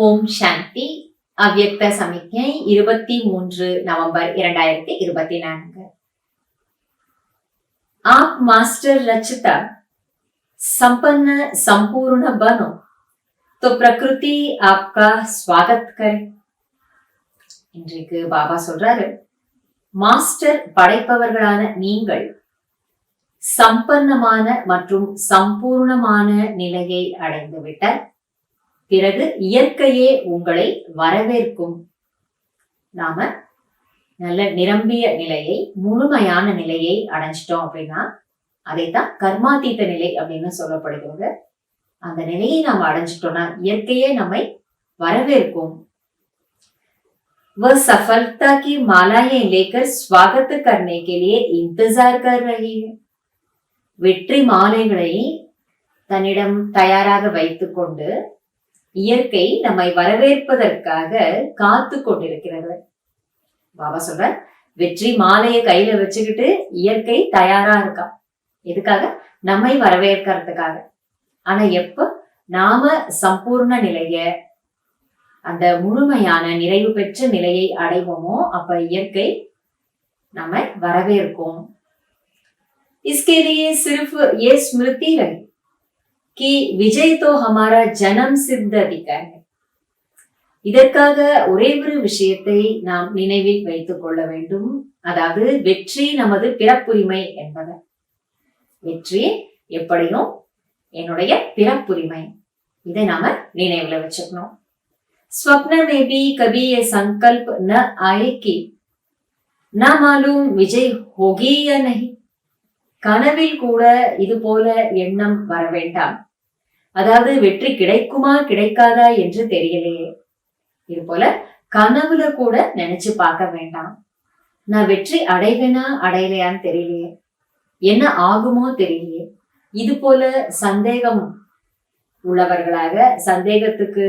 ஓம் சாந்தி. அவ்யக்த சமிக்ஞை 23 नवंबर 2024। आप मास्टर रचता संपन्न संपूर्ण बनो तो प्रकृति आपका स्वागत करे। இன்றைக்கு பாபா சொல்றாரு, மாஸ்டர் படைப்பவர்களான நீங்கள் சம்பன்னமான மற்றும் சம்பூர்ணமான நிலையை அடைந்துவிட்ட பிறகு இயற்கையே உங்களை வரவேற்கும். நாம நல்ல நிரம்பிய நிலையை, முழுமையான நிலையை அடைஞ்சிட்டோம் அப்படின்னா அதைத்தான் கர்மாதீத நிலை அப்படின்னு சொல்லப்படுகிறது. அந்த நிலையை நாம் அடைஞ்சிட்டோம்னா இயற்கையே நம்மை வரவேற்கும். वह सफलता की मालाएं लेकर स्वागत करने के लिए इंतजार कर रही है। வெற்றி மாலைகளை தன்னிடம் தயாராக வைத்துக் கொண்டு இயற்கை நம்மை வரவேற்பதற்காக காத்து கொண்டிருக்கிறது. பாபா சொல்ற, வெற்றி மாலையை கையில வச்சுக்கிட்டு இயற்கை தயாரா இருக்கா. எதுக்காக? நம்மை வரவேற்கிறதுக்காக. ஆனா எப்ப நாம சம்பூர்ண நிலைய, அந்த முழுமையான நிறைவு பெற்ற நிலையை அடைவோமோ அப்ப இயற்கை நம்மை வரவேற்கும். इसके लिए सिर्फ ये स्मृति रही कि विजय तो हमारा जन्म सिद्ध अधिकार है। இதற்காக ஒரே ஒரு விஷயத்தை நாம் நினைவில் வைத்துக் கொள்ள வேண்டும். அதாவது வெற்றி நமது பிறப்புரிமை என்பது. வெற்றி எப்படியும் என்னுடைய பிறப்புரிமை. இதை நாம நினைவுல வச்சுக்கணும். स्वप्न में भी कभी ये संकल्प न आए कि न मालूम विजय होगी या नहीं। கனவில் கூட இது போல எண்ணம் வர வேண்டாம். அதாவது வெற்றி கிடைக்குமா கிடைக்காதா என்று தெரியலையே. இது போல கனவுல கூட நினைச்சு பார்க்க வேண்டாம். நான் வெற்றி அடைவேனா அடையலையான்னு தெரியலையே, என்ன ஆகுமோ தெரியலையே. இது போல சந்தேகம் உள்ளவர்களாக, சந்தேகத்துக்கு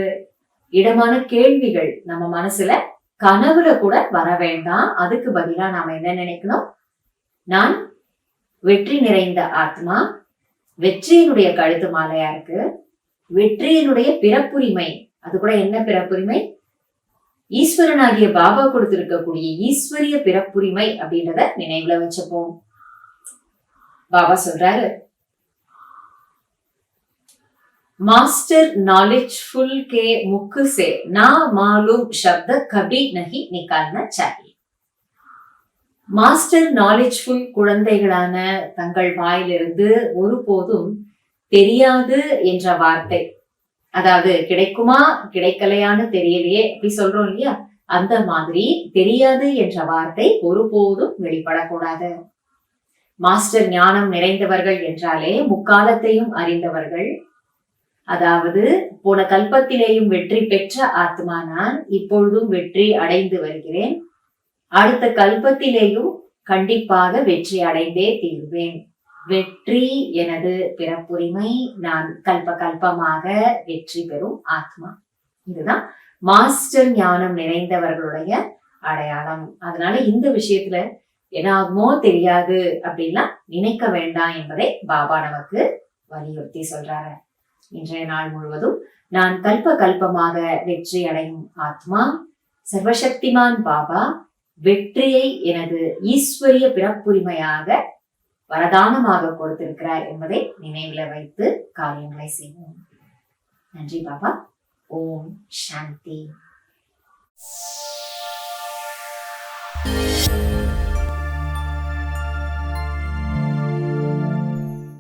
இடமான கேள்விகள் நம்ம மனசுல கனவுல கூட வர வேண்டாம். அதுக்கு பதிலா நாம என்ன நினைக்கணும்? நான் வெற்றி நிறைந்த ஆத்மா, வெற்றியினுடைய கழுத்து மாலையா இருக்கு, வெற்றியினுடைய பிறப்புரிமை. அது கூட என்ன பிறப்புரிமை? ஈஸ்வரனாகிய பாபா கொடுத்திருக்கக்கூடிய ஈஸ்வரிய பிறப்புரிமை அப்படின்றத நினைவுல வச்சுப்போம். பாபா சொல்றாரு, मास्टर नॉलेजफुल के मुख से ना मालूम शब्द कभी नहीं निकालना चाहिए। மாஸ்டர் நாலேஜ்ஃபுல் குழந்தைகளான தங்கள் வாயிலிருந்து ஒருபோதும் தெரியாது என்ற வார்த்தை, அதாவது கிடைக்குமா கிடைக்கலையான்னு தெரியலையே அப்படி சொல்றோம் இல்லையா, அந்த மாதிரி தெரியாது என்ற வார்த்தை ஒருபோதும் வெளிப்படக்கூடாது. மாஸ்டர் ஞானம் நிறைந்தவர்கள் என்றாலே முக்காலத்தையும் அறிந்தவர்கள். அதாவது போன கல்பத்திலேயும் வெற்றி பெற்ற ஆத்மா நான், இப்பொழுதும் வெற்றி அடைந்து வருகிறேன், அடுத்த கல்பத்திலேயும் கண்டிப்பாக வெற்றி அடைந்தே தீர்வேன். வெற்றி எனது பிறப்புரிமை, நான் கல்ப கல்பமாக வெற்றி பெறும் ஆத்மா. இதுதான் மாஸ்டர் ஞானம் நிறைந்தவர்களுடைய அடையாளம். அதனால இந்த விஷயத்துல என்னாகுமோ தெரியாது அப்படின்லாம் நினைக்க வேண்டாம் என்பதை பாபா நமக்கு வலியுறுத்தி சொல்றாரு. இன்றைய நாள் முழுவதும் நான் கல்ப கல்பமாக வெற்றி அடையும் ஆத்மா, சர்வசக்திமான் பாபா வெற்றியை எனது ஈஸ்வரிய பிறப்புரிமையாக வரதானமாக கொடுத்திருக்கிறார் என்பதை நினைவில் வைத்து காரியங்களை செய்வோம். நன்றி பாபா. ஓம் சாந்தி.